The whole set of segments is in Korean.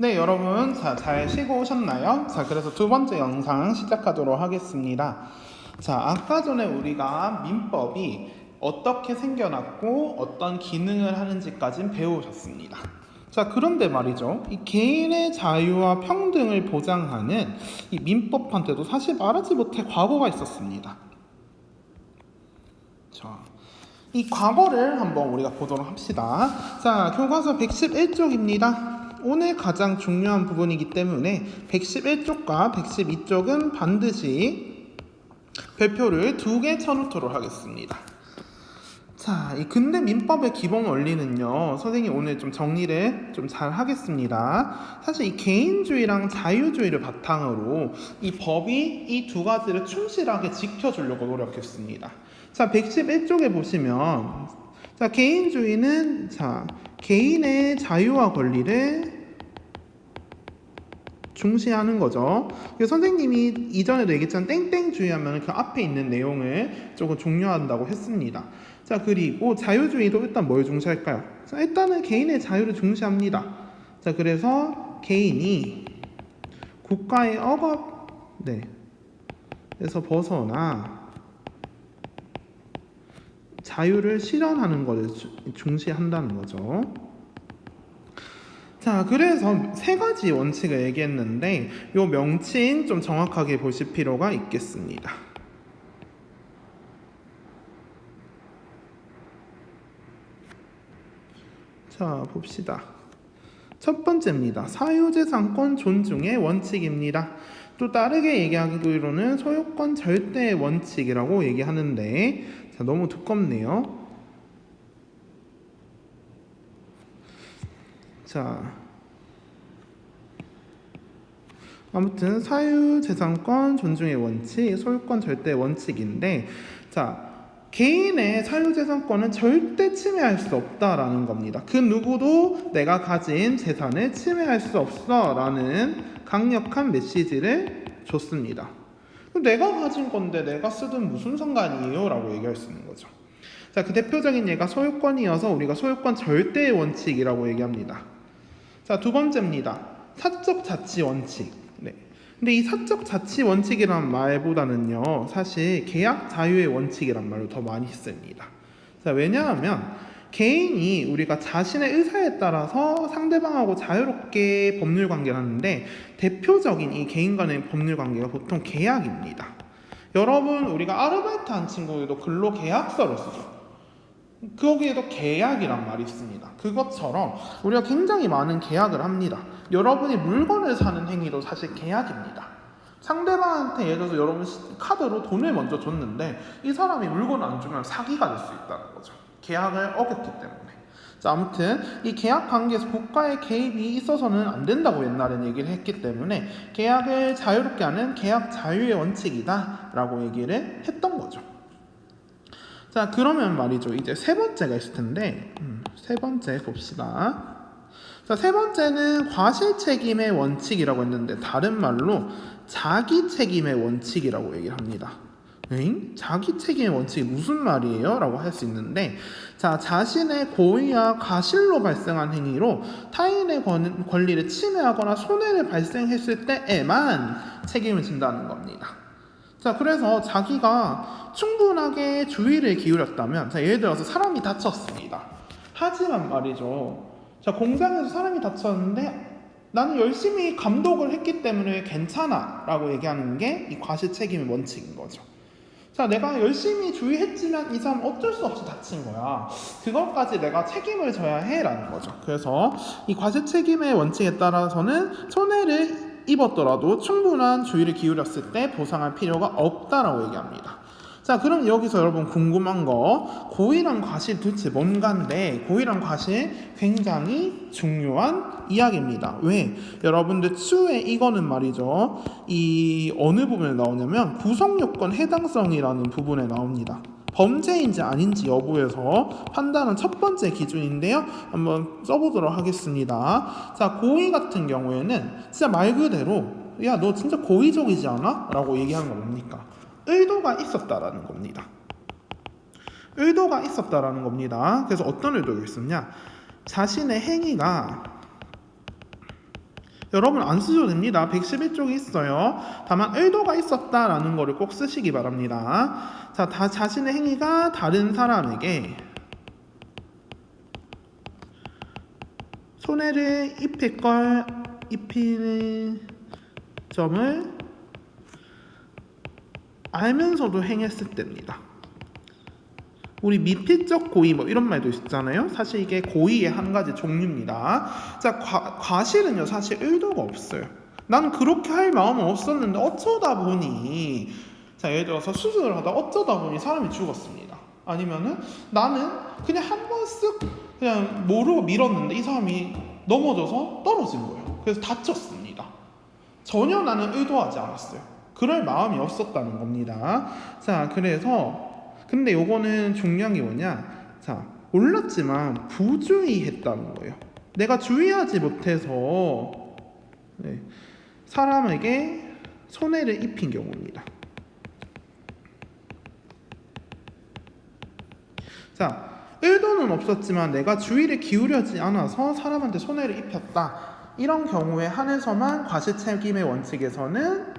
네, 여러분, 잘 쉬고 오셨나요? 그래서 두 번째 영상 시작하도록 하겠습니다. 아까 전에 우리가 민법이 어떻게 생겨났고 어떤 기능을 하는지까지 배우셨습니다. 그런데 말이죠. 이 개인의 자유와 평등을 보장하는 이 민법한테도 사실 말하지 못해 과거가 있었습니다. 이 과거를 한번 우리가 보도록 합시다. 교과서 111쪽입니다. 오늘 가장 중요한 부분이기 때문에 111쪽과 112쪽은 반드시 별표를 2개 쳐놓도록 하겠습니다. 이 근대 민법의 기본 원리는요, 선생님 오늘 좀 정리를 좀 잘 하겠습니다. 사실 이 개인주의랑 자유주의를 바탕으로 이 법이 이 두 가지를 충실하게 지켜주려고 노력했습니다. 111쪽에 보시면 개인주의는 개인의 자유와 권리를 중시하는 거죠. 선생님이 이전에도 얘기했지만 땡땡주의 하면 그 앞에 있는 내용을 조금 종료한다고 했습니다. 그리고 자유주의도 일단 뭘 중시할까요? 일단은 개인의 자유를 중시합니다. 그래서 개인이 국가의 억압에서 벗어나 자유를 실현하는 것을 중시한다는 거죠. 그래서 세 가지 원칙을 얘기했는데 이 명칭 좀 정확하게 보실 필요가 있겠습니다. 봅시다. 첫 번째입니다. 사유재산권 존중의 원칙입니다. 또 다르게 얘기하기로는 소유권 절대의 원칙이라고 얘기하는데 너무 두껍네요. 아무튼 사유재산권 존중의 원칙, 소유권 절대의 원칙인데 개인의 사유재산권은 절대 침해할 수 없다라는 겁니다. 그 누구도 내가 가진 재산을 침해할 수 없어 라는 강력한 메시지를 줬습니다. 내가 가진 건데 내가 쓰든 무슨 상관이에요? 라고 얘기할 수 있는 거죠. 그 대표적인 예가 소유권이어서 우리가 소유권 절대의 원칙이라고 얘기합니다. 두 번째입니다. 사적 자치 원칙. 근데 이 사적 자치 원칙이란 말보다는요, 사실 계약 자유의 원칙이란 말을 더 많이 씁니다. 왜냐하면 개인이 우리가 자신의 의사에 따라서 상대방하고 자유롭게 법률 관계를 하는데 대표적인 이 개인 간의 법률 관계가 보통 계약입니다. 여러분, 우리가 아르바이트 한 친구들도 근로계약서를 쓰죠. 거기에도 계약이란 말이 있습니다. 그것처럼 우리가 굉장히 많은 계약을 합니다. 여러분이 물건을 사는 행위도 사실 계약입니다. 상대방한테 예를 들어서 여러분 카드로 돈을 먼저 줬는데 이 사람이 물건을 안 주면 사기가 될 수 있다는 거죠. 계약을 어겼기 때문에. 아무튼 이 계약 관계에서 국가의 개입이 있어서는 안 된다고 옛날엔 얘기를 했기 때문에 계약을 자유롭게 하는 계약 자유의 원칙이다 라고 얘기를 했던 거죠. 그러면 말이죠. 이제 세 번째가 있을 텐데, 세 번째 봅시다. 세 번째는 과실책임의 원칙이라고 했는데, 다른 말로 자기책임의 원칙이라고 얘기를 합니다. 자기책임의 원칙이 무슨 말이에요? 라고 할 수 있는데, 자신의 고의와 과실로 발생한 행위로 타인의 권리를 침해하거나 손해를 발생했을 때에만 책임을 진다는 겁니다. 그래서 자기가 충분하게 주의를 기울였다면, 예를 들어서 사람이 다쳤습니다. 하지만 말이죠. 공장에서 사람이 다쳤는데 나는 열심히 감독을 했기 때문에 괜찮아 라고 얘기하는 게 이 과실책임의 원칙인 거죠. 내가 열심히 주의했지만 이 사람 어쩔 수 없이 다친 거야. 그것까지 내가 책임을 져야 해 라는 거죠. 그래서 이 과실책임의 원칙에 따라서는 손해를 입었더라도 충분한 주의를 기울였을 때 보상할 필요가 없다라고 얘기합니다. 그럼 여기서 여러분 궁금한 거, 고의랑 과실 도대체 뭔가인데, 고의랑 과실 굉장히 중요한 이야기입니다. 왜? 여러분들 추후에 이거는 말이죠, 이 어느 부분에 나오냐면 구성요건 해당성이라는 부분에 나옵니다. 범죄인지 아닌지 여부에서 판단은 첫 번째 기준인데요. 한번 써보도록 하겠습니다. 고의 같은 경우에는 진짜 말 그대로 야, 너 진짜 고의적이지 않아? 라고 얘기하는 건 뭡니까? 의도가 있었다라는 겁니다. 의도가 있었다라는 겁니다. 그래서 어떤 의도가 있었냐? 자신의 행위가 여러분 안 쓰셔도 됩니다. 111쪽이 있어요. 다만 의도가 있었다라는 거를 꼭 쓰시기 바랍니다. 자, 자신의 행위가 다른 사람에게 손해를 입히는 점을 알면서도 행했을 때입니다. 우리 미필적 고의 뭐 이런 말도 있잖아요. 사실 이게 고의의 한 가지 종류입니다. 자, 과실은요 사실 의도가 없어요. 나는 그렇게 할 마음은 없었는데 어쩌다 보니, 자 예를 들어서 수술을 하다 어쩌다 보니 사람이 죽었습니다. 아니면은 나는 그냥 한 번 쓱 그냥 모르고 밀었는데 이 사람이 넘어져서 떨어진 거예요. 그래서 다쳤습니다. 전혀 나는 의도하지 않았어요. 그럴 마음이 없었다는 겁니다. 자, 그래서 근데 요거는 중요한 게 뭐냐? 자, 몰랐지만 부주의했다는 거예요. 내가 주의하지 못해서 사람에게 손해를 입힌 경우입니다. 자, 의도는 없었지만 내가 주의를 기울여지 않아서 사람한테 손해를 입혔다. 이런 경우에 한해서만 과실책임의 원칙에서는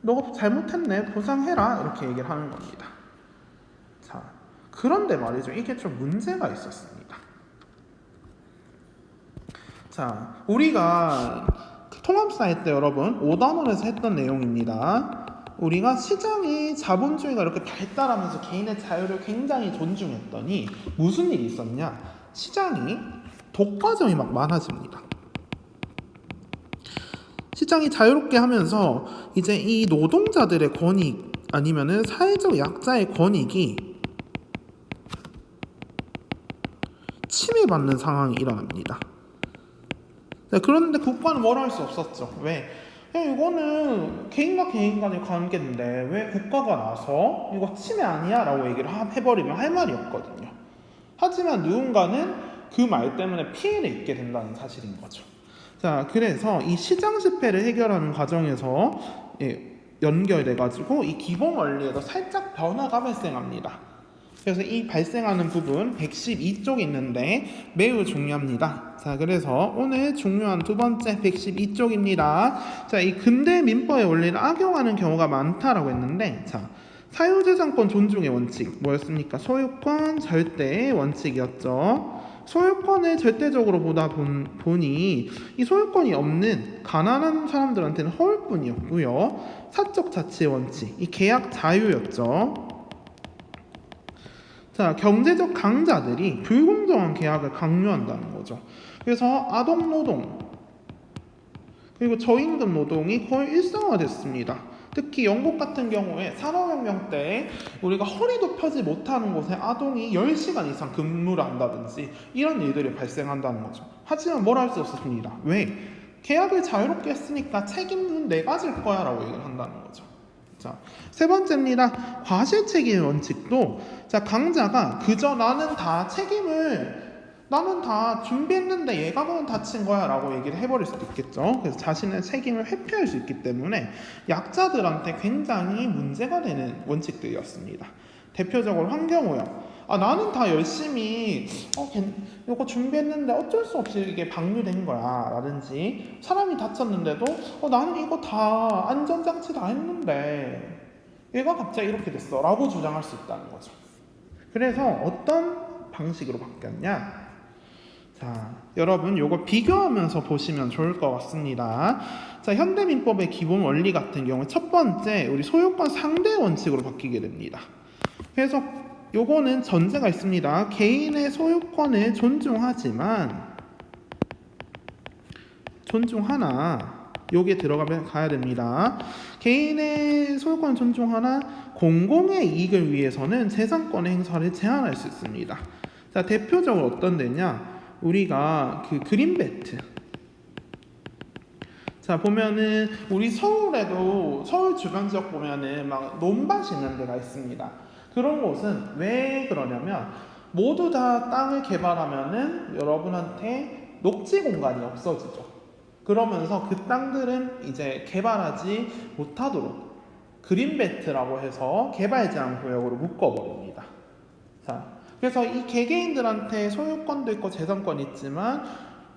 너 잘못했네, 보상해라 이렇게 얘기를 하는 겁니다. 자, 그런데 말이죠, 이게 좀 문제가 있었습니다. 자, 우리가 통합사회 때 여러분 5단원에서 했던 내용입니다. 우리가 시장이 자본주의가 이렇게 발달하면서 개인의 자유를 굉장히 존중했더니 무슨 일이 있었냐? 시장이 독과점이 막 많아집니다. 시장이 자유롭게 하면서 이제 이 노동자들의 권익 아니면은 사회적 약자의 권익이 침해받는 상황이 일어납니다. 그런데 국가는 뭐라 할 수 없었죠. 왜? 이거는 개인과 개인 간의 관계인데 왜 국가가 나서 이거 침해 아니야? 라고 얘기를 해버리면 할 말이 없거든요. 하지만 누군가는 그 말 때문에 피해를 입게 된다는 사실인 거죠. 자, 그래서 이 시장 실패를 해결하는 과정에서 연결돼가지고 이 기본 원리에도 살짝 변화가 발생합니다. 그래서 이 발생하는 부분 112쪽이 있는데 매우 중요합니다. 자, 그래서 오늘 중요한 두 번째 112쪽입니다. 자, 이 근대 민법의 원리를 악용하는 경우가 많다라고 했는데, 자, 사유재산권 존중의 원칙 뭐였습니까? 소유권 절대의 원칙이었죠. 소유권을 절대적으로 보다 보니 이 소유권이 없는 가난한 사람들한테는 허울뿐이었고요. 사적 자치의 원칙, 이 계약 자유였죠. 자, 경제적 강자들이 불공정한 계약을 강요한다는 거죠. 그래서 아동 노동 그리고 저임금 노동이 거의 일상화됐습니다. 특히 영국 같은 경우에 산업혁명 때 우리가 허리도 펴지 못하는 곳에 아동이 10시간 이상 근무를 한다든지 이런 일들이 발생한다는 거죠. 하지만 뭘 할 수 없었습니다. 왜? 계약을 자유롭게 했으니까 책임은 내가 질 거야 라고 얘기를 한다는 거죠. 자, 세 번째입니다. 과실책임 원칙도, 자, 강자가 그저 나는 다 준비했는데 얘가 그냥 다친 거야 라고 얘기를 해버릴 수도 있겠죠. 그래서 자신의 책임을 회피할 수 있기 때문에 약자들한테 굉장히 문제가 되는 원칙들이었습니다. 대표적으로 환경오염. 나는 다 열심히 이거 준비했는데 어쩔 수 없이 이게 방류된 거야 라든지, 사람이 다쳤는데도 나는 이거 다 안전장치 다 했는데 얘가 갑자기 이렇게 됐어 라고 주장할 수 있다는 거죠. 그래서 어떤 방식으로 바뀌었냐? 자, 여러분 요거 비교하면서 보시면 좋을 것 같습니다. 자, 현대민법의 기본 원리 같은 경우 첫 번째, 우리 소유권 상대 원칙으로 바뀌게 됩니다. 그래서 요거는 전제가 있습니다. 개인의 소유권을 존중하나 요게 가야 됩니다. 개인의 소유권 존중하나 공공의 이익을 위해서는 재산권의 행사를 제한할 수 있습니다. 자, 대표적으로 어떤 데냐? 우리가 그 그린벨트. 자, 보면은 우리 서울에도 서울 주변 지역 보면은 막 논밭이 있는 데가 있습니다. 그런 곳은 왜 그러냐면 모두 다 땅을 개발하면은 여러분한테 녹지 공간이 없어지죠. 그러면서 그 땅들은 이제 개발하지 못하도록 그린벨트라고 해서 개발 제한 구역으로 묶어버립니다. 자, 그래서 이 개개인들한테 소유권도 있고 재산권이 있지만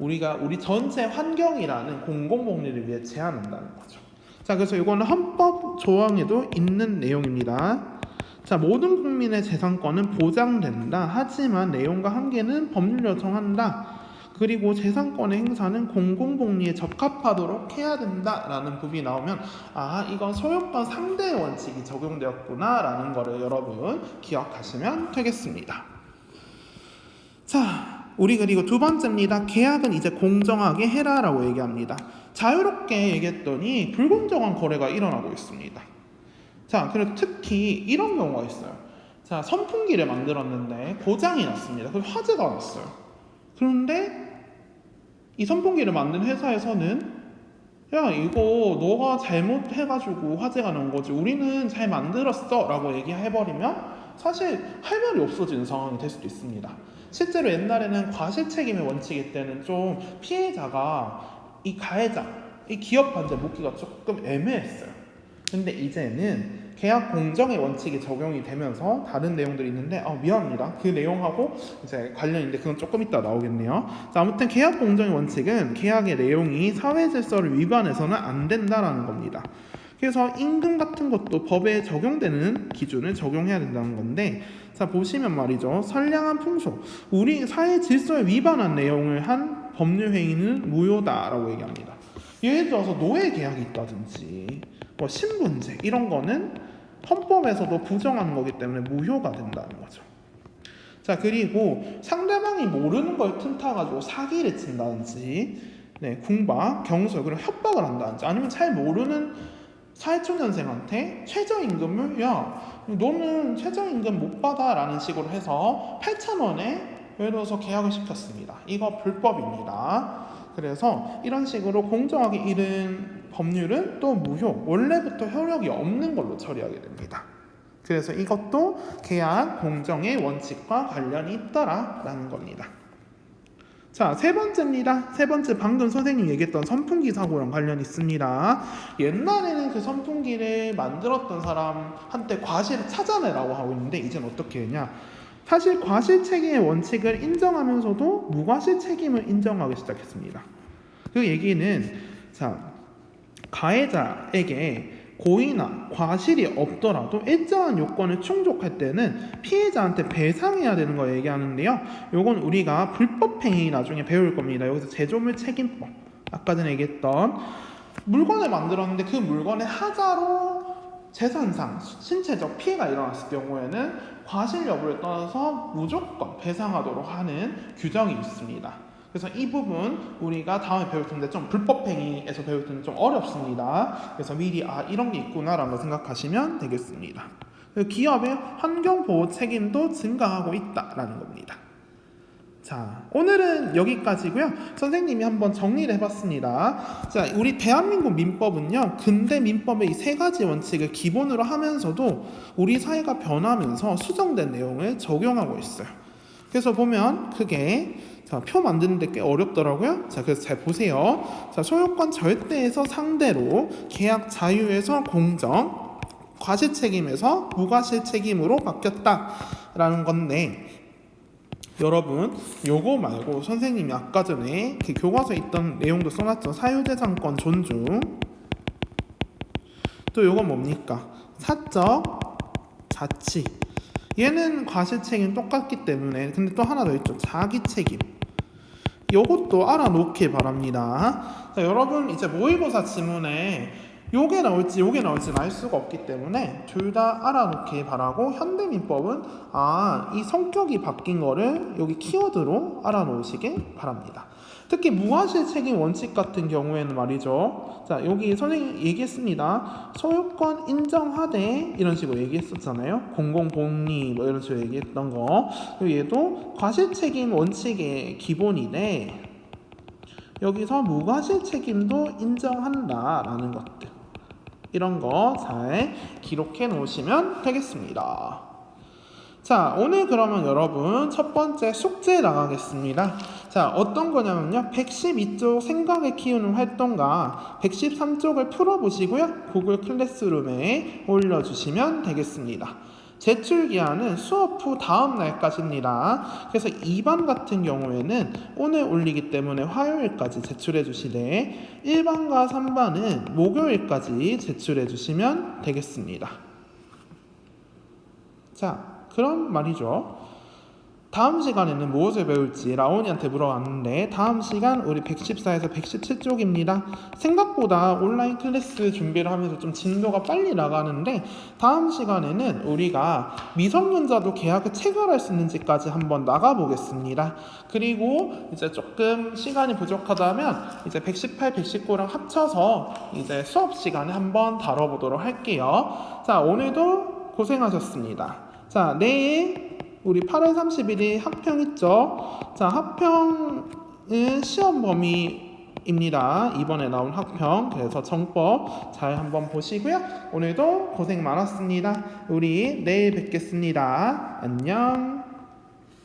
우리가 우리 전체 환경이라는 공공복리를 위해 제한한다는 거죠. 자, 그래서 이거는 헌법 조항에도 있는 내용입니다. 자, 모든 국민의 재산권은 보장된다. 하지만 내용과 한계는 법률 요청한다. 그리고 재산권의 행사는 공공복리에 적합하도록 해야 된다라는 부분이 나오면 이건 소유권 상대의 원칙이 적용되었구나라는 거를 여러분 기억하시면 되겠습니다. 자, 우리 그리고 두 번째입니다. 계약은 이제 공정하게 해라라고 얘기합니다. 자유롭게 얘기했더니 불공정한 거래가 일어나고 있습니다. 자, 그리고 특히 이런 경우가 있어요. 자, 선풍기를 만들었는데 고장이 났습니다. 그래서 화재가 났어요. 그런데 이 선풍기를 만든 회사에서는 야, 이거 너가 잘못해가지고 화재가 난 거지, 우리는 잘 만들었어 라고 얘기해버리면 사실 할 말이 없어지는 상황이 될 수도 있습니다. 실제로 옛날에는 과실책임의 원칙일 때는 좀 피해자가 이 가해자, 이 기업한테 묻기가 조금 애매했어요. 근데 이제는 계약 공정의 원칙이 적용이 되면서 다른 내용들이 있는데 미안합니다. 그 내용하고 이제 관련인데 그건 조금 이따 나오겠네요. 자, 아무튼 계약 공정의 원칙은 계약의 내용이 사회 질서를 위반해서는 안 된다라는 겁니다. 그래서 임금 같은 것도 법에 적용되는 기준을 적용해야 된다는 건데, 자, 보시면 말이죠. 선량한 풍속, 우리 사회 질서에 위반한 내용을 한 법률 행위는 무효다라고 얘기합니다. 예를 들어서 노예 계약이 있다든지 뭐 신분제 이런 거는 헌법에서도 부정하는 거기 때문에 무효가 된다는 거죠. 자, 그리고 상대방이 모르는 걸 틈타가지고 사기를 친다든지, 궁박, 경솔, 그리고 협박을 한다든지, 아니면 잘 모르는 사회초년생한테 최저임금을 너는 최저임금 못 받아 라는 식으로 해서 8,000원에 예를 들어서 계약을 시켰습니다. 이거 불법입니다. 그래서 이런 식으로 공정하게 이른 법률은 또 무효, 원래부터 효력이 없는 걸로 처리하게 됩니다. 그래서 이것도 계약 공정의 원칙과 관련이 있더라라는 겁니다. 자, 세 번째입니다. 세 번째, 방금 선생님이 얘기했던 선풍기 사고랑 관련이 있습니다. 옛날에는 그 선풍기를 만들었던 사람한테 과실을 찾아내라고 하고 있는데, 이제는 어떻게 했냐, 사실 과실 책임의 원칙을 인정하면서도 무과실 책임을 인정하기 시작했습니다. 그 얘기는, 자, 가해자에게 고의나 과실이 없더라도 일정한 요건을 충족할 때는 피해자한테 배상해야 되는 거 얘기하는데요. 요건 우리가 불법행위 나중에 배울 겁니다. 여기서 제조물 책임법, 아까 전에 얘기했던 물건을 만들었는데 그 물건의 하자로 재산상 신체적 피해가 일어났을 경우에는 과실 여부를 떠나서 무조건 배상하도록 하는 규정이 있습니다. 그래서 이 부분 우리가 다음에 배울 텐데 좀 불법행위에서 배울 텐데 좀 어렵습니다. 그래서 미리 이런 게 있구나라는 거 생각하시면 되겠습니다. 기업의 환경보호 책임도 증가하고 있다라는 겁니다. 자, 오늘은 여기까지고요. 선생님이 한번 정리를 해봤습니다. 자, 우리 대한민국 민법은요, 근대 민법의 이 세 가지 원칙을 기본으로 하면서도 우리 사회가 변하면서 수정된 내용을 적용하고 있어요. 그래서 보면 크게, 자, 표 만드는데 꽤 어렵더라고요. 자, 그래서 잘 보세요. 자, 소유권 절대에서 상대로, 계약 자유에서 공정, 과실 책임에서 무과실 책임으로 바뀌었다라는 건데, 여러분 요거 말고 선생님이 아까 전에 그 교과서에 있던 내용도 써놨죠. 사유재산권 존중, 또 요건 뭡니까? 사적 자치, 얘는 과실책임 똑같기 때문에, 근데 또 하나 더 있죠. 자기책임, 요것도 알아놓길 바랍니다. 자, 여러분 이제 모의고사 지문에 요게 나올지 알 수가 없기 때문에 둘 다 알아놓길 바라고, 현대민법은 이 성격이 바뀐 거를 여기 키워드로 알아놓으시길 바랍니다. 특히 무과실 책임 원칙 같은 경우에는 말이죠. 자, 여기 선생님 얘기했습니다. 소유권 인정하되 이런 식으로 얘기했었잖아요. 공공복리 뭐 이런 식으로 얘기했던 거. 얘도 과실 책임 원칙의 기본이네. 여기서 무과실 책임도 인정한다라는 것들, 이런 거 잘 기록해 놓으시면 되겠습니다. 자, 오늘 그러면 여러분 첫 번째 숙제 나가겠습니다. 자, 어떤 거냐면요, 112쪽 생각을 키우는 활동과 113쪽을 풀어보시고요, 구글 클래스룸에 올려주시면 되겠습니다. 제출 기한은 수업 후 다음 날까지입니다. 그래서 2반 같은 경우에는 오늘 올리기 때문에 화요일까지 제출해 주시되 1반과 3반은 목요일까지 제출해 주시면 되겠습니다. 자, 그럼 말이죠. 다음 시간에는 무엇을 배울지 라온이한테 물어봤는데 다음 시간 우리 114에서 117쪽입니다. 생각보다 온라인 클래스 준비를 하면서 좀 진도가 빨리 나가는데 다음 시간에는 우리가 미성년자도 계약을 체결할 수 있는지까지 한번 나가보겠습니다. 그리고 이제 조금 시간이 부족하다면 이제 118, 119랑 합쳐서 이제 수업 시간에 한번 다뤄보도록 할게요. 자, 오늘도 고생하셨습니다. 자, 내일 우리 8월 31일 합평 있죠? 자, 합평은 시험 범위입니다. 이번에 나온 합평. 그래서 정법 잘 한번 보시고요. 오늘도 고생 많았습니다. 우리 내일 뵙겠습니다. 안녕.